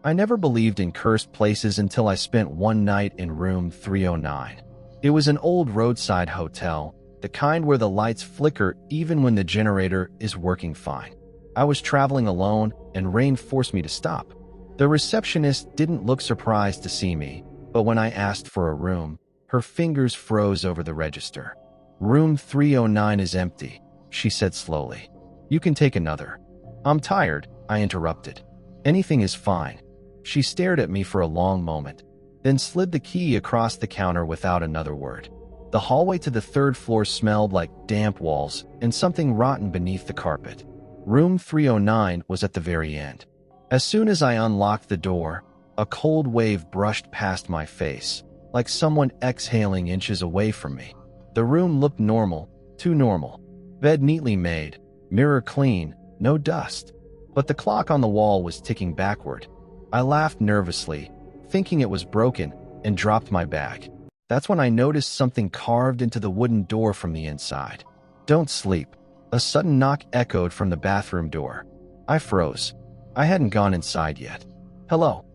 I never believed in cursed places until I spent one night in room 309. It was an old roadside hotel, the kind where the lights flicker even when the generator is working fine. I was traveling alone, and rain forced me to stop. The receptionist didn't look surprised to see me, but when I asked for a room, her fingers froze over the register. "Room 309 is empty," she said slowly. "You can take another." "I'm tired," I interrupted. "Anything is fine." She stared at me for a long moment, then slid the key across the counter without another word. The hallway to the third floor smelled like damp walls and something rotten beneath the carpet. Room 309 was at the very end. As soon as I unlocked the door, a cold wave brushed past my face, like someone exhaling inches away from me. The room looked normal, too normal. Bed neatly made, mirror clean, no dust. But the clock on the wall was ticking backward. I laughed nervously, thinking it was broken, and dropped my bag. That's when I noticed something carved into the wooden door from the inside. "Don't sleep." A sudden knock echoed from the bathroom door. I froze. I hadn't gone inside yet. "Hello?"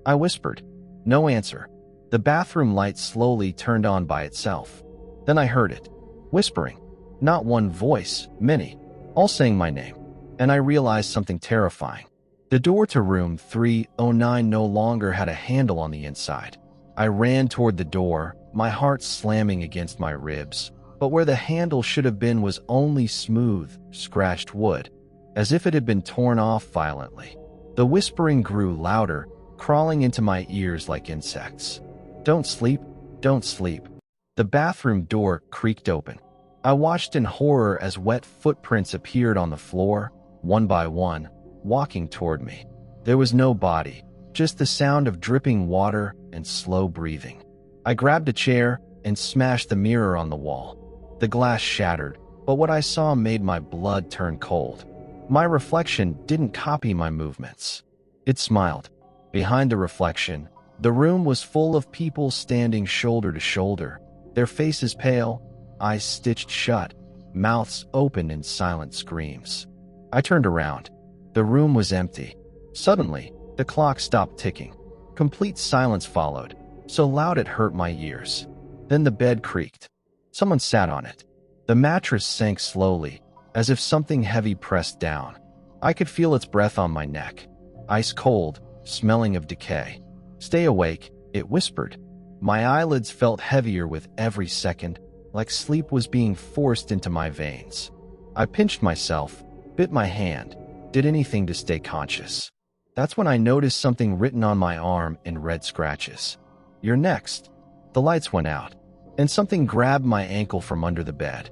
I whispered. No answer. The bathroom light slowly turned on by itself. Then I heard it. Whispering. Not one voice, many. All saying my name. And I realized something terrifying. The door to room 309 no longer had a handle on the inside. I ran toward the door, my heart slamming against my ribs. But where the handle should have been was only smooth, scratched wood, as if it had been torn off violently. The whispering grew louder, crawling into my ears like insects. "Don't sleep, don't sleep." The bathroom door creaked open. I watched in horror as wet footprints appeared on the floor, one by one, walking toward me. There was no body, just the sound of dripping water and slow breathing. I grabbed a chair and smashed the mirror on the wall. The glass shattered, but what I saw made my blood turn cold. My reflection didn't copy my movements. It smiled. Behind the reflection, the room was full of people standing shoulder to shoulder, their faces pale, eyes stitched shut, mouths open in silent screams. I turned around. The room was empty. Suddenly, the clock stopped ticking. Complete silence followed, so loud it hurt my ears. Then the bed creaked. Someone sat on it. The mattress sank slowly, as if something heavy pressed down. I could feel its breath on my neck. Ice cold, smelling of decay. "Stay awake," it whispered. My eyelids felt heavier with every second, like sleep was being forced into my veins. I pinched myself, bit my hand, did anything to stay conscious. That's when I noticed something written on my arm in red scratches. "You're next." The lights went out, and something grabbed my ankle from under the bed.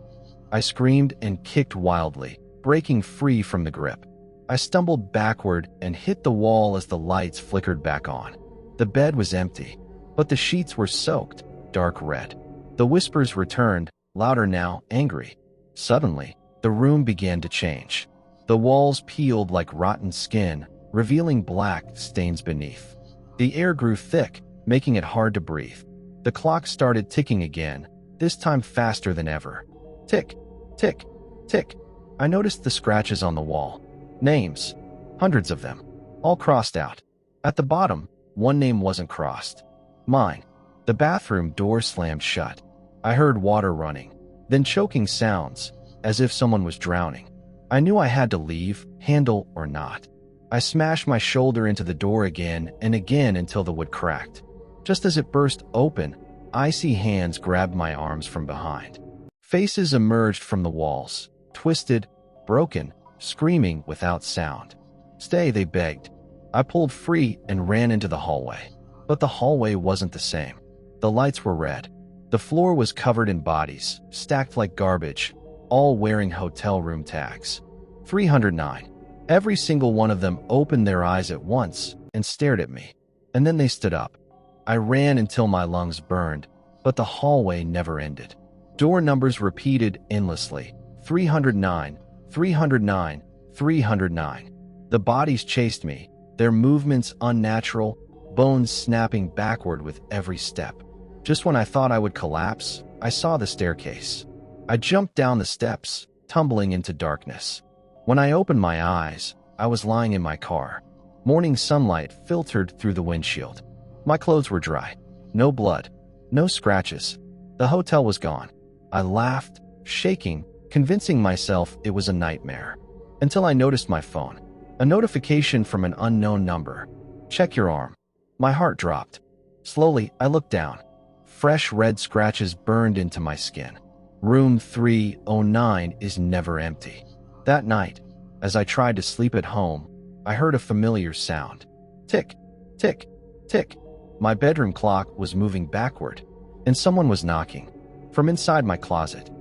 I screamed and kicked wildly, breaking free from the grip. I stumbled backward and hit the wall as the lights flickered back on. The bed was empty, but the sheets were soaked, dark red. The whispers returned, louder now, angry. Suddenly, the room began to change. The walls peeled like rotten skin, revealing black stains beneath. The air grew thick, making it hard to breathe. The clock started ticking again, this time faster than ever. Tick, tick, tick. I noticed the scratches on the wall. Names. Hundreds of them. All crossed out. At the bottom, one name wasn't crossed. Mine. The bathroom door slammed shut. I heard water running, then choking sounds, as if someone was drowning. I knew I had to leave, handle or not. I smashed my shoulder into the door again and again until the wood cracked. Just as it burst open, icy hands grabbed my arms from behind. Faces emerged from the walls, twisted, broken, screaming without sound. "Stay," they begged. I pulled free and ran into the hallway. But the hallway wasn't the same. The lights were red. The floor was covered in bodies, stacked like garbage, all wearing hotel room tags. 309. Every single one of them opened their eyes at once and stared at me. And then they stood up. I ran until my lungs burned, but the hallway never ended. Door numbers repeated endlessly. 309, 309, 309. The bodies chased me, their movements unnatural, bones snapping backward with every step. Just when I thought I would collapse, I saw the staircase. I jumped down the steps, tumbling into darkness. When I opened my eyes, I was lying in my car. Morning sunlight filtered through the windshield. My clothes were dry. No blood. No scratches. The hotel was gone. I laughed, shaking, convincing myself it was a nightmare. Until I noticed my phone. A notification from an unknown number. Check your arm. My heart dropped. Slowly, I looked down. Fresh red scratches burned into my skin. Room 309 is never empty. That night, as I tried to sleep at home, I heard a familiar sound. Tick, tick, tick. My bedroom clock was moving backward, and someone was knocking from inside my closet.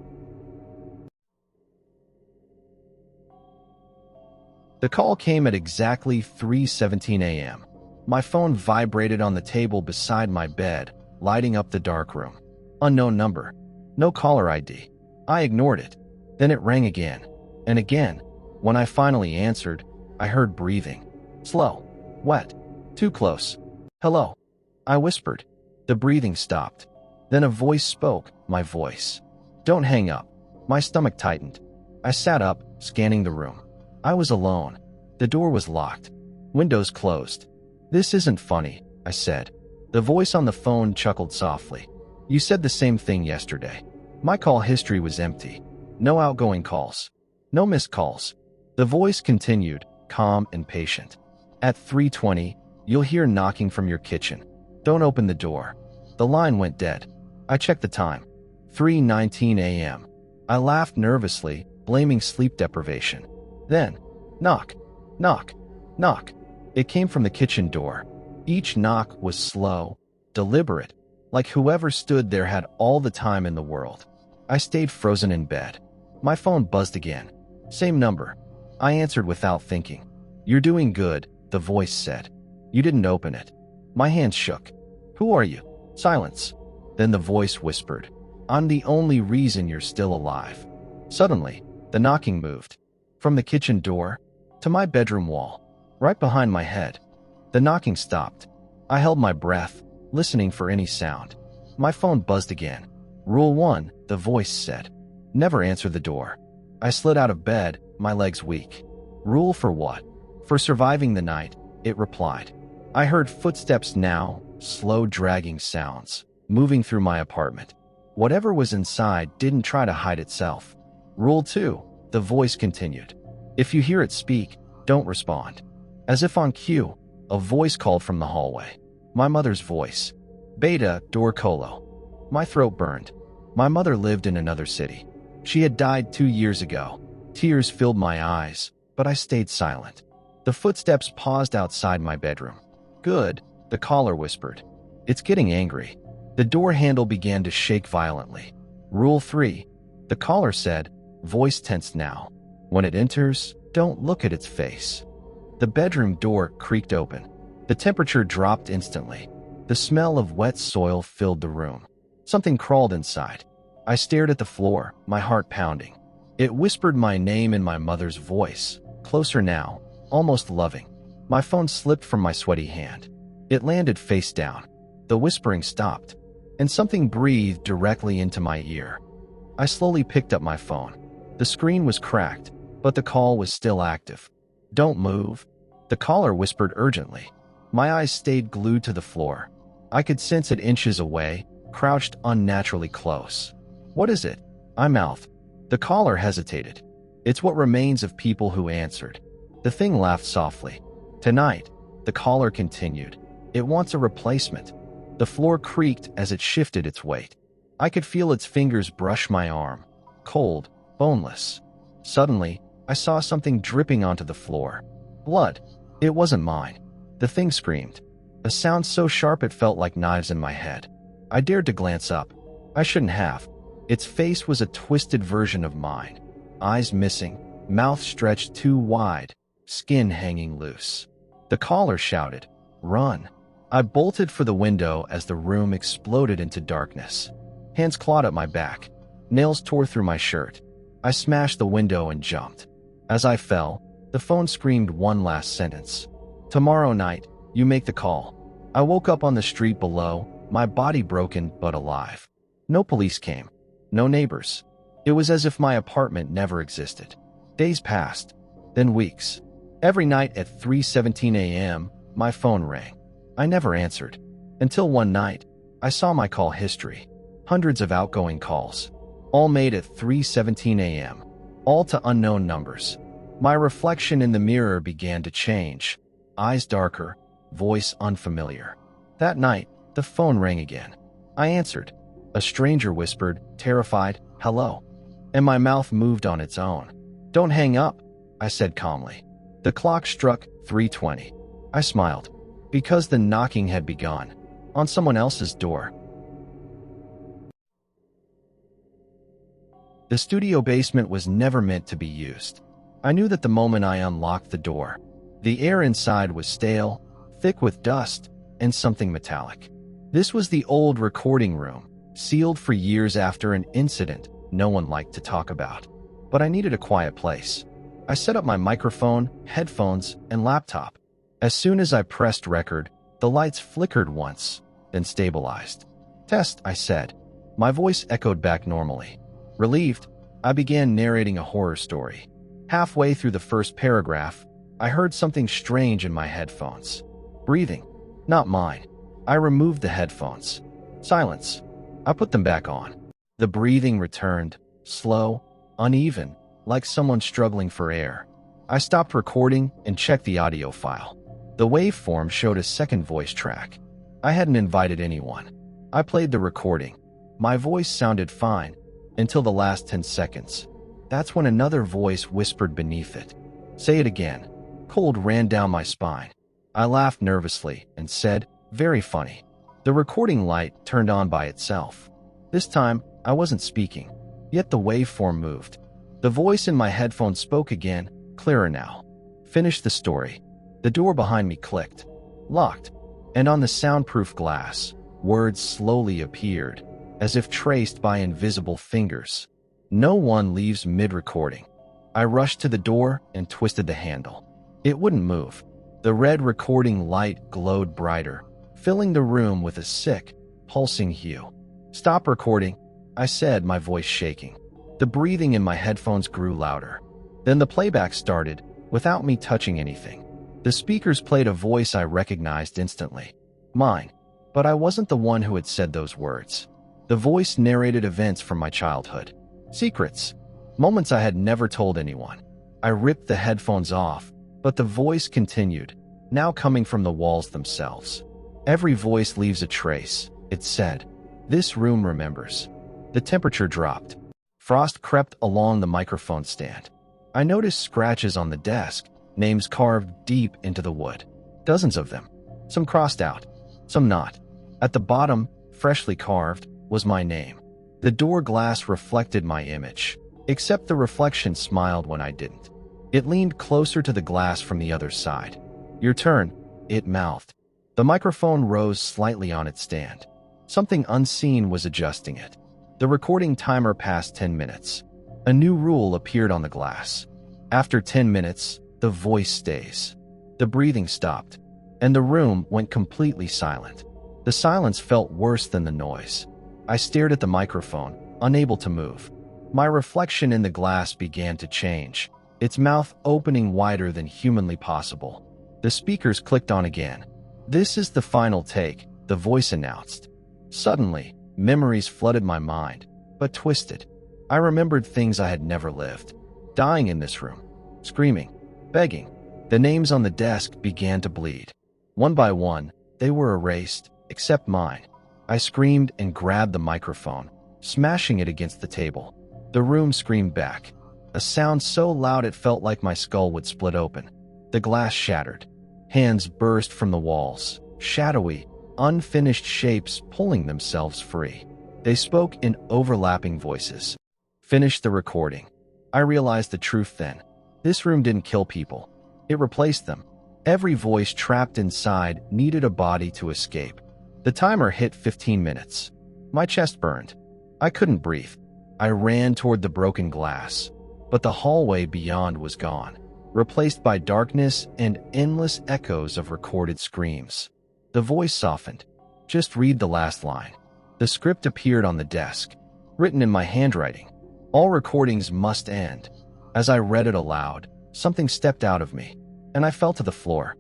The call came at exactly 3:17 a.m. My phone vibrated on the table beside my bed, lighting up the dark room. Unknown number. No caller ID. I ignored it. Then it rang again and again. When I finally answered, I heard breathing. Slow. Wet. Too close. Hello. I whispered. The breathing stopped. Then a voice spoke, my voice. Don't hang up. My stomach tightened. I sat up, scanning the room. I was alone. The door was locked. Windows closed. This isn't funny, I said. The voice on the phone chuckled softly. You said the same thing yesterday. My call history was empty. No outgoing calls. No missed calls. The voice continued, calm and patient. At 3:20, you'll hear knocking from your kitchen. Don't open the door. The line went dead. I checked the time. 3:19 a.m. I laughed nervously, blaming sleep deprivation. Then, knock, knock, knock. It came from the kitchen door. Each knock was slow, deliberate, like whoever stood there had all the time in the world. I stayed frozen in bed. My phone buzzed again. Same number. I answered without thinking. You're doing good, the voice said. You didn't open it. My hands shook. Who are you? Silence. Then the voice whispered. I'm the only reason you're still alive. Suddenly, the knocking moved. From the kitchen door to my bedroom wall, right behind my head. The knocking stopped. I held my breath, listening for any sound. My phone buzzed again. Rule 1, the voice said. Never answer the door. I slid out of bed, my legs weak. Rule for what? For surviving the night, it replied. I heard footsteps now, slow dragging sounds, moving through my apartment. Whatever was inside didn't try to hide itself. Rule 2, the voice continued. If you hear it speak, don't respond. As if on cue, a voice called from the hallway. My mother's voice. Beta, door colo. My throat burned. My mother lived in another city. She had died 2 years ago. Tears filled my eyes, but I stayed silent. The footsteps paused outside my bedroom. Good, the caller whispered. It's getting angry. The door handle began to shake violently. Rule 3, the caller said, voice tensed now. When it enters, don't look at its face. The bedroom door creaked open. The temperature dropped instantly. The smell of wet soil filled the room. Something crawled inside. I stared at the floor, my heart pounding. It whispered my name in my mother's voice, closer now, almost loving. My phone slipped from my sweaty hand. It landed face down. The whispering stopped, and something breathed directly into my ear. I slowly picked up my phone. The screen was cracked, but the call was still active. Don't move, the caller whispered urgently. My eyes stayed glued to the floor. I could sense it inches away, crouched unnaturally close. What is it? I mouthed. The caller hesitated. It's what remains of people who answered. The thing laughed softly. Tonight, the caller continued. It wants a replacement. The floor creaked as it shifted its weight. I could feel its fingers brush my arm. Cold, boneless. Suddenly, I saw something dripping onto the floor. Blood. It wasn't mine. The thing screamed. A sound so sharp it felt like knives in my head. I dared to glance up. I shouldn't have. Its face was a twisted version of mine. Eyes missing, mouth stretched too wide, skin hanging loose. The caller shouted, "Run!" I bolted for the window as the room exploded into darkness. Hands clawed at my back. Nails tore through my shirt. I smashed the window and jumped. As I fell, the phone screamed one last sentence. Tomorrow night, you make the call. I woke up on the street below, my body broken but alive. No police came. No neighbors. It was as if my apartment never existed. Days passed, then weeks. Every night at 3:17 a.m., my phone rang. I never answered. Until one night, I saw my call history. Hundreds of outgoing calls, all made at 3:17 a.m., all to unknown numbers. My reflection in the mirror began to change. Eyes darker, voice unfamiliar. That night, the phone rang again. I answered. A stranger whispered, terrified, "Hello." And my mouth moved on its own. "Don't hang up," I said calmly. The clock struck 3:20. I smiled, because the knocking had begun, on someone else's door. The studio basement was never meant to be used. I knew that the moment I unlocked the door. The air inside was stale, thick with dust, and something metallic. This was the old recording room, sealed for years after an incident no one liked to talk about. But I needed a quiet place. I set up my microphone, headphones, and laptop. As soon as I pressed record, the lights flickered once, then stabilized. "Test," I said. My voice echoed back normally. Relieved, I began narrating a horror story. Halfway through the first paragraph, I heard something strange in my headphones. Breathing. Not mine. I removed the headphones. Silence. I put them back on. The breathing returned, slow, uneven, like someone struggling for air. I stopped recording and checked the audio file. The waveform showed a second voice track. I hadn't invited anyone. I played the recording. My voice sounded fine, until the last 10 seconds. That's when another voice whispered beneath it. "Say it again." Cold ran down my spine. I laughed nervously and said, "Very funny." The recording light turned on by itself. This time, I wasn't speaking, yet the waveform moved. The voice in my headphones spoke again, clearer now. "Finish the story." The door behind me clicked. Locked. And on the soundproof glass, words slowly appeared, as if traced by invisible fingers. "No one leaves mid-recording." I rushed to the door and twisted the handle. It wouldn't move. The red recording light glowed brighter, filling the room with a sick, pulsing hue. "Stop recording," I said, my voice shaking. The breathing in my headphones grew louder. Then the playback started, without me touching anything. The speakers played a voice I recognized instantly. Mine. But I wasn't the one who had said those words. The voice narrated events from my childhood. Secrets. Moments I had never told anyone. I ripped the headphones off, but the voice continued, now coming from the walls themselves. "Every voice leaves a trace," it said. "This room remembers." The temperature dropped. Frost crept along the microphone stand. I noticed scratches on the desk, names carved deep into the wood. Dozens of them. Some crossed out, some not. At the bottom, freshly carved, was my name. The door glass reflected my image, except the reflection smiled when I didn't. It leaned closer to the glass from the other side. "Your turn," it mouthed. The microphone rose slightly on its stand. Something unseen was adjusting it. The recording timer passed 10 minutes. A new rule appeared on the glass. After 10 minutes, the voice stays. The breathing stopped, and the room went completely silent. The silence felt worse than the noise. I stared at the microphone, unable to move. My reflection in the glass began to change, its mouth opening wider than humanly possible. The speakers clicked on again. "This is the final take," the voice announced. Suddenly, memories flooded my mind, but twisted. I remembered things I had never lived. Dying in this room. Screaming. Begging. The names on the desk began to bleed. One by one, they were erased, except mine. I screamed and grabbed the microphone, smashing it against the table. The room screamed back, a sound so loud it felt like my skull would split open. The glass shattered. Hands burst from the walls, shadowy, unfinished shapes pulling themselves free. They spoke in overlapping voices. "Finish the recording." I realized the truth then. This room didn't kill people. It replaced them. Every voice trapped inside needed a body to escape. The timer hit 15 minutes. My chest burned. I couldn't breathe. I ran toward the broken glass, but the hallway beyond was gone, replaced by darkness and endless echoes of recorded screams. The voice softened. "Just read the last line." The script appeared on the desk, written in my handwriting. "All recordings must end." As I read it aloud, something stepped out of me. and I fell to the floor.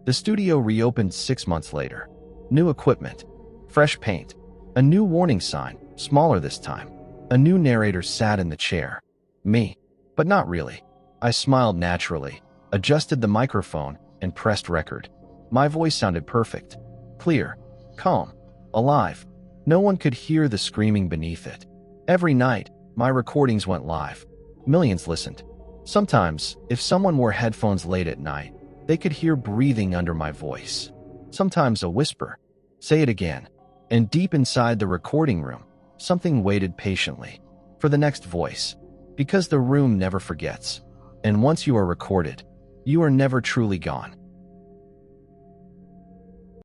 The studio reopened 6 months later. New equipment, fresh paint, a new warning sign, smaller this time. A new narrator sat in the chair. Me, but not really. I smiled naturally, adjusted the microphone, and pressed record. My voice sounded perfect, clear, calm, alive. No one could hear the screaming beneath it. Every night, my recordings went live. Millions listened. Sometimes, if someone wore headphones late at night, they could hear breathing under my voice. Sometimes a whisper, "Say it again." And deep inside the recording room, something waited patiently for the next voice. Because the room never forgets. And once you are recorded, you are never truly gone.